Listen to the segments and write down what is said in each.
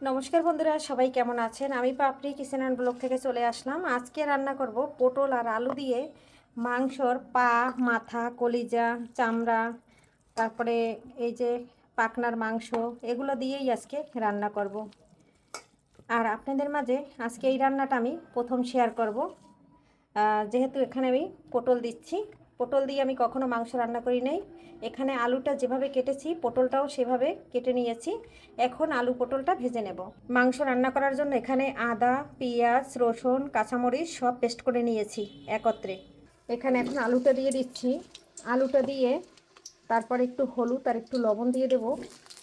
নমস্কার বন্ধুরা, সবাই কেমন আছেন? আমি পাপড়ি কিচেন অ্যান্ড ব্লগ থেকে চলে আসলাম। আজকে রান্না করব পটল আর আলু দিয়ে মাংসর পা, মাথা, কলিজা, চামড়া, তারপরে এই যে পাকনার মাংস, এগুলো দিয়েই আজকে রান্না করব। আর আপনাদের মাঝে আজকে এই রান্নাটা আমি প্রথম শেয়ার করব। যেহেতু এখানে আমি পটল দিচ্ছি, পটল দিয়ে আমি কখনো মাংস রান্না করি নাই। এখানে আলুটা যেভাবে কেটেছি পটলটাও সেভাবে কেটে নিয়েছি। এখন আলু পটলটা ভেজে নেব। মাংস রান্না করার জন্য এখানে আদা, পেঁয়াজ, রসুন, কাঁচামরিচ সব পেস্ট করে নিয়েছি একত্রে। এখানে এখন আলুটা দিয়ে দিচ্ছি। আলুটা দিয়ে তারপরে একটু হলুদ আর একটু লবণ দিয়ে দেব।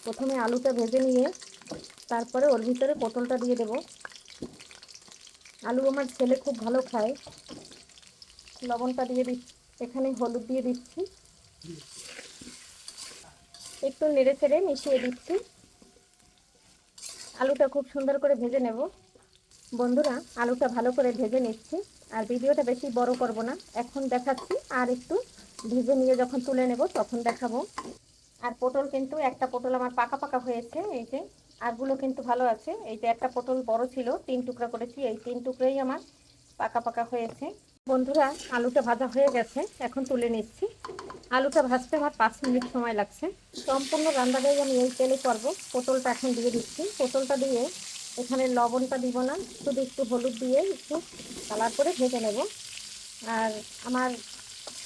প্রথমে আলুটা ভেজে নিয়ে তারপরে ওর ভিতরে পটলটা দিয়ে দেব। আলু আমার ছেলে খুব ভালো খায়। লবণটা দিয়ে দিচ্ছি, এখানে হলুদ দিয়ে দিচ্ছি, একটু নেড়ে চেড়ে মিশিয়ে দিচ্ছি। আলুটা খুব সুন্দর করে ভেজে নেব। বন্ধুরা, আলুটা ভালো করে ভেজে নিচ্ছি। আর ভিডিওটা বেশি বড় করব না, এখন দেখাচ্ছি। আর একটু ভেজে নিয়ে যখন তুলে নেব তখন দেখাবো। আর পটল কিন্তু একটা পটল আমার পাকা পাকা হয়েছে, এই যে। আরগুলো কিন্তু ভালো আছে। এই যে একটা পটল বড় ছিল, 3 টুকরা করেছি, এই 3 টুকরাই আমার পাকা পাকা হয়েছে। বন্ধুরা, আলুটা ভাজা হয়ে গেছে, এখন তুলে নিচ্ছি। আলুটা ভাজতে আমার 5 মিনিট সময় লাগছে। সম্পূর্ণ রান্নাটাই আমি এই তেলে করবো। পটলটা এখন দিয়ে দিচ্ছি। পটলটা দিয়ে এখানে লবণটা দিব না, শুধু একটু হলুদ দিয়ে একটু কালার করে ভেজে নেব। আর আমার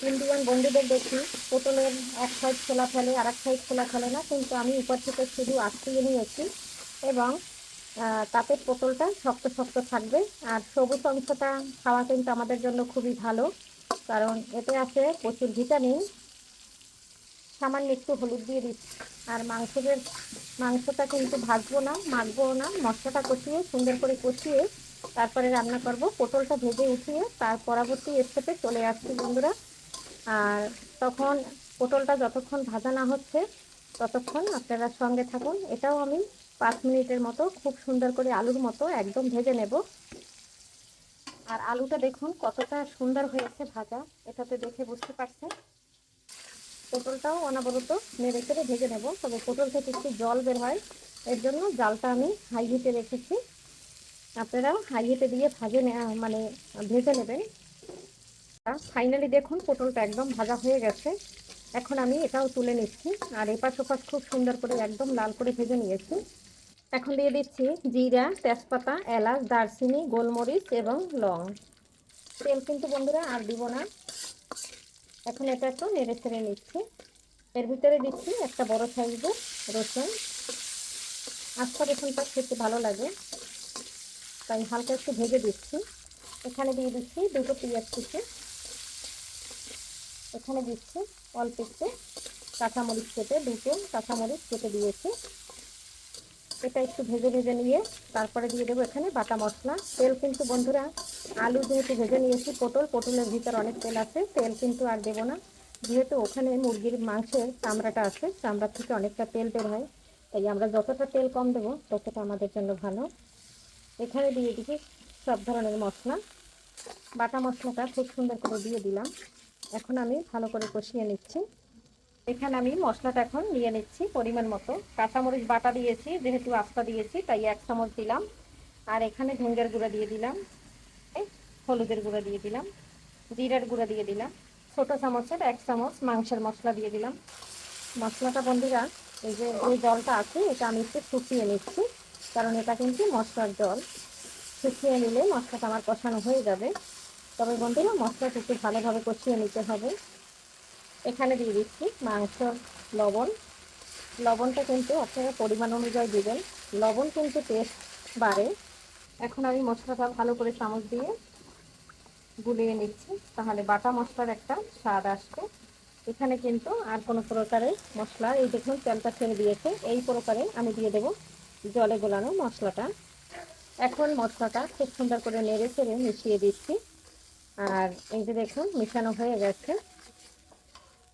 ইন্ডিয়ান বন্ধুদের দেখি পটলের এক সাইড খোলা ফেলে আর এক সাইড খোলা ফেলে না, কিন্তু আমি উপর থেকে শুধু আটকিয়ে নিয়েছি। এবং তাতে পটলটা শক্ত শক্ত থাকবে। আর সবুজ অংশটা খাওয়া কিন্তু আমাদের জন্য খুবই ভালো, কারণ এতে আছে প্রচুর ভিটামিন। সামান্য একটু হলুদ দিয়ে দিচ্ছি। আর মাংসটা কিন্তু ভাজবো না, মাখবো না, মশলাটা কষিয়ে সুন্দর করে কষিয়ে তারপরে রান্না করব। পটলটা ভেজে উঠিয়ে তার পরবর্তী স্টেপে চলে আসছি বন্ধুরা। আর তখন পটলটা যতক্ষণ ভাজা না হচ্ছে ততক্ষণ আপনারা সঙ্গে থাকুন। এটাও আমি 5 মিনিটের মতো খুব সুন্দর করে আলুর মতো একদম ভেজে নেব। আর আলুটা দেখুন কতটা সুন্দর হয়েছে ভাজা, এটাতে দেখে বুঝতে পারছেন। পটলটাও অনবরত নেড়ে চেড়ে ভেজে নেব, তবে পটল থেকে একটু জল বের হয়, এর জন্য জালটা আমি হাই হিটে রেখেছি। আপনারাও হাই হিটে দিয়ে মানে ভেজে নেবেন। ফাইনালি দেখুন পটলটা একদম ভাজা হয়ে গেছে। এখন আমি এটাও তুলে নিচ্ছি। আর এপাশ ওপাশ খুব সুন্দর করে একদম লাল করে ভেজে নিয়েছি। এখন দিয়ে দিচ্ছি জিরা, তেজপাতা, এলাচ, দারচিনি, গোলমরিচ এবং লং। তেল কিন্তু বন্ধুরা আর দিব না। এখন এটা একটু নেড়ে ছেড়ে নিচ্ছি। এর ভিতরে দিচ্ছি একটা বড় সাইজের রসুন। আস্তা রসুনটা খেতে ভালো লাগে, তাই হালকা একটু ভেজে দিচ্ছি। এখানে দিয়ে দিচ্ছি দুটো পেঁয়াজ কুচি। এখানে দিচ্ছি অল্প একটু কাঁচামরিচ কেটে, দুটো কাঁচামরিচ কেটে দিয়েছি। এটা একটু ভেজে ভেজে নিয়ে তারপরে দিয়ে দেবো এখানে বাটা মশলা। তেল কিন্তু বন্ধুরা, আলু যেহেতু ভেজে নিয়েছি, পটলের ভিতর অনেক তেল আছে, তেল কিন্তু আর দেবো না। যেহেতু ওখানে মুরগির মাংসের চামড়াটা আছে, চামড়ার থেকে অনেকটা তেল বের হয়, তাই আমরা যতটা তেল কম দেবো ততটা আমাদের জন্য ভালো। এখানে দিয়ে দিচ্ছি সব ধরনের মশলা। বাটা মশলাটা খুব সুন্দর করে দিয়ে দিলাম। এখন আমি ভালো করে কষিয়ে নিচ্ছি। এখানে আমি মশলাটা এখন নিয়ে নিচ্ছি পরিমাণ মতো। কাঁচামরিচ বাটা দিয়েছি, যেহেতু আস্তা দিয়েছি তাই 1 চামচ দিলাম। আর এখানে ধনিয়ার গুঁড়া দিয়ে দিলাম, হলুদের গুঁড়া দিয়ে দিলাম, জিরার গুঁড়া দিয়ে দিলাম, ছোটো চামচের 1 চামচ মাংসের মশলা দিয়ে দিলাম। মশলাটা বন্ধুরা, এই যে জলটা আছে এটা আমি একটু শুকিয়ে নিচ্ছি, কারণ এটা কিন্তু মশলার জল। শুকিয়ে নিলে মশলাটা আমার কষানো হয়ে যাবে। তবে বন্ধুরা, মশলাটা একটু ভালোভাবে কষিয়ে নিতে হবে। এখানে দিয়ে দিচ্ছি মাংস লবণ। লবণটা কিন্তু আপনারা পরিমাণ অনুযায়ী দিবেন, লবণ কিন্তু টেস্ট বাড়ে। এখন আমি মশলাটা ভালো করে চামচ দিয়ে গুলিয়ে নিচ্ছি, তাহলে বাটা মশলার একটা স্বাদ আসবে। এখানে কিন্তু আর কোনো প্রকারের মশলা, এই দেখুন তেলটা ছেড়ে দিয়েছে, এই প্রকারে আমি দিয়ে দেব জলে গোলানো মশলাটা। এখন মশলাটা খুব সুন্দর করে নেড়ে চেড়ে মিশিয়ে দিচ্ছি। আর এই যে দেখুন মিশানো হয়ে গেছে।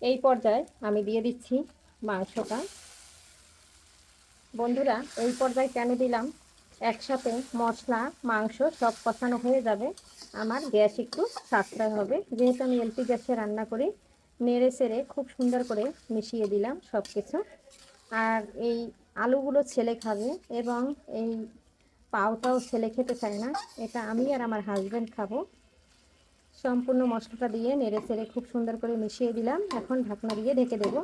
এই পর্যায়ে আমি দিয়ে দিচ্ছি মাংসটা। বন্ধুরা, এই পর্যায়ে কেন দিলাম, একসাথে মশলা মাংস সব কষানো হয়ে যাবে, আমার গ্যাস একটু সাশ্রয় হবে। যেহেতু আমি এলপি গ্যাসে রান্না করি, নেড়ে চেড়ে খুব সুন্দর করে মিশিয়ে দিলাম সব কিছু। আর এই আলুগুলো ছেলে খাবে এবং এই পাউটাও ছেলে খেতে চায় না, এটা আমি আর আমার হাজব্যান্ড খাবো। সম্পূর্ণ মশলাটা দিয়ে নেড়ে চেড়ে খুব সুন্দর করে মিশিয়ে দিলাম। এখন ঢাকনা দিয়ে ঢেকে দেবো।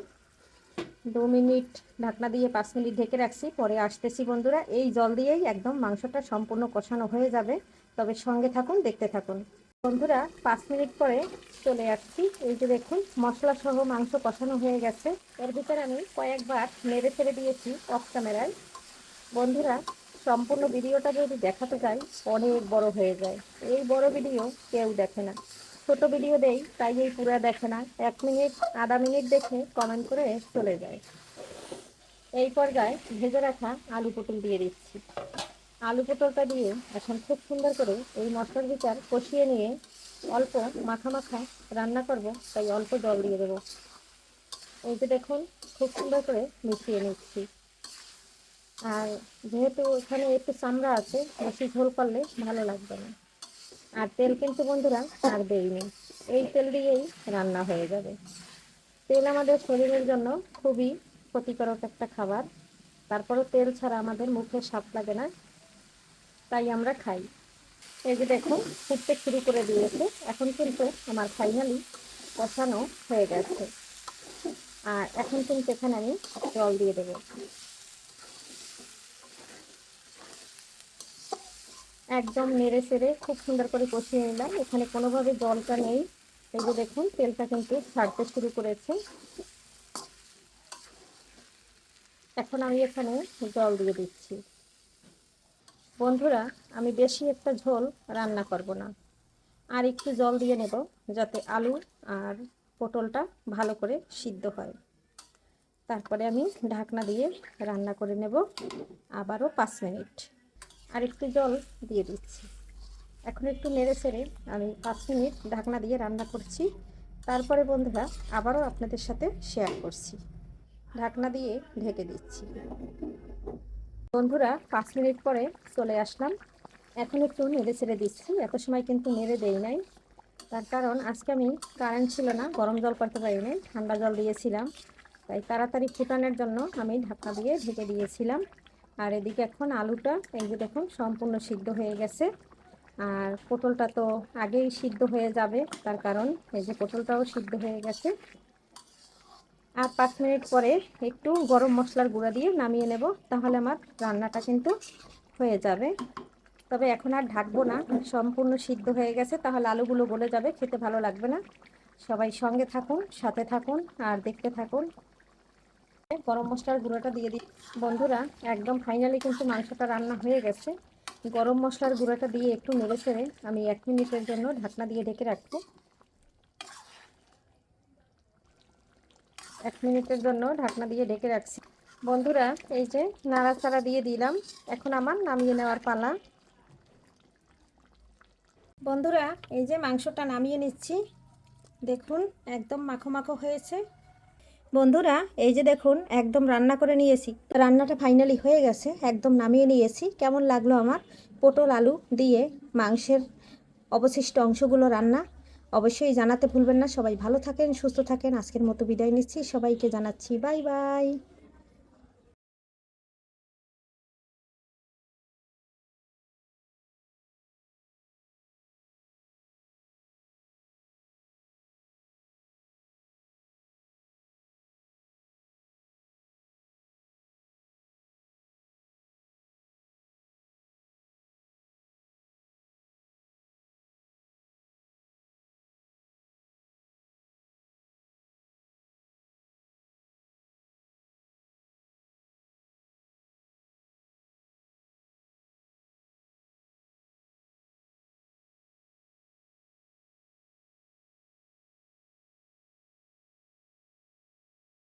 2 মিনিট ঢাকনা দিয়ে 5 মিনিট ঢেকে রাখছি, পরে আসতেছি বন্ধুরা। এই জল দিয়েই একদম মাংসটা সম্পূর্ণ কষানো হয়ে যাবে, তবে সঙ্গে থাকুন, দেখতে থাকুন বন্ধুরা। 5 মিনিট পরে চলে আসছি। এই যে দেখুন মশলা সহ মাংস কষানো হয়ে গেছে। এর ভিতরে আমি কয়েকবার নেড়ে ছেড়ে দিয়েছি অফ ক্যামেরায়। বন্ধুরা, সম্পূর্ণ ভিডিওটা যদি দেখাতে যাই অনেক বড় হয়ে যায়। এই বড় ভিডিও কেউ দেখে না, ছোট ভিডিও দেই তাই এই পুরো দেখে না, 1 মিনিট আধা মিনিট দেখে কমেন্ট করে চলে যায়। এই পর্যায়ে ভেজে রাখা আলু পটল দিয়ে দিচ্ছি। আলু পটলটা দিয়ে এখন খুব সুন্দর করে এই মশলার ভিতর কষিয়ে নিয়ে অল্প মাখা মাখা রান্না করব, তাই অল্প জল দিয়ে দেবো। এই যে দেখুন খুব সুন্দর করে মিশিয়ে নিচ্ছি। আর যেহেতু এখানে একটু চামড়া আছে, বেশি ঝোল করলে ভালো লাগবে না। আর তেল কিন্তু বন্ধুরা আর দেইনি, এই তেল দিয়েই রান্না হয়ে যাবে। তেল আমাদের শরীরের জন্য খুবই ক্ষতিকারক একটা খাবার, তারপরেও তেল ছাড়া আমাদের মুখে স্বাদ লাগে না, তাই আমরা খাই। এই যে দেখুন ফুটতে শুরু করে দিয়েছে, এখন কিন্তু আমার ফাইনালি কষানো হয়ে গেছে। আর এখন কিন্তু এখানে আমি জল দিয়ে দেবো। একদম নেড়ে চেড়ে খুব সুন্দর করে কষিয়ে নিলাম, এখানে কোনোভাবে জলটা নেই। এই যে দেখুন তেলটা কিন্তু ছাড়তে শুরু করেছে। এখন আমি এখানে জল দিয়ে দিচ্ছি। বন্ধুরা, আমি বেশি একটা ঝোল রান্না করব না, আর একটু জল দিয়ে নেব যাতে আলু আর পটলটা ভালো করে সিদ্ধ হয়। তারপরে আমি ঢাকনা দিয়ে রান্না করে নেব আবারও 5 মিনিট। আর একটু জল দিয়ে দিচ্ছি। এখন একটু নেড়ে চেড়ে আমি 5 মিনিট ঢাকনা দিয়ে রান্না করছি। তারপরে বন্ধুরা আবারও আপনাদের সাথে শেয়ার করছি। ঢাকনা দিয়ে ঢেকে দিচ্ছি। বন্ধুরা 5 মিনিট পরে চলে আসলাম। এখন একটু নেড়ে ছেড়ে দিচ্ছি, এত সময় কিন্তু নেড়ে দেই নাই, তার কারণ আজকে আমি কারেন্ট ছিল না, গরম জল করতে পারিনি, ঠান্ডা জল দিয়েছিলাম, তাই তাড়াতাড়ি ফুটানোর জন্য আমি ঢাকনা দিয়ে ঢেকে দিয়েছিলাম। আর এদিকে এখন আলুটা এই যে দেখুন সম্পূর্ণ সিদ্ধ হয়ে গেছে। আর পটলটা তো আগেই সিদ্ধ হয়ে যাবে, তার কারণ এই যে পটলটাও সিদ্ধ হয়ে গেছে। আর 5 মিনিট পরে একটু গরম মশলার গুঁড়া দিয়ে নামিয়ে নেব, তাহলে আমার রান্নাটা কিন্তু হয়ে যাবে। তবে এখন আর ঢাকবো না, সম্পূর্ণ সিদ্ধ হয়ে গেছে, তাহলে আলুগুলো গলে যাবে, খেতে ভালো লাগবে না। সবাই সঙ্গে থাকুন, সাথে থাকুন আর দেখতে থাকুন। গরম মশলার গুঁড়োটা দিয়ে দিই বন্ধুরা। একদম ফাইনালি কিন্তু মাংসটা রান্না হয়ে গেছে। গরম মশলার গুঁড়োটা দিয়ে একটু নেড়ে চেড়ে আমি 1 মিনিটের জন্য ঢাকনা দিয়ে ঢেকে রাখবো। 1 মিনিটের জন্য ঢাকনা দিয়ে ঢেকে রাখছি বন্ধুরা। এই যে নাড়াচাড়া দিয়ে দিলাম, এখন আমার নামিয়ে নেওয়ার পালা। বন্ধুরা, এই যে মাংসটা নামিয়ে নিচ্ছি, দেখুন একদম মাখো মাখো হয়েছে। বন্ধুরা, এই যে দেখুন একদম রান্না করে নিয়েছি, রান্নাটা ফাইনালি হয়ে গেছে, একদম নামিয়ে নিয়েছি। কেমন লাগলো আমার পটল আলু দিয়ে মাংসের অবশিষ্ট অংশগুলো রান্না, অবশ্যই জানাতে ভুলবেন না। সবাই ভালো থাকেন, সুস্থ থাকেন। আজকের মতো বিদায় নিচ্ছি, সবাইকে জানাচ্ছি বাই বাই।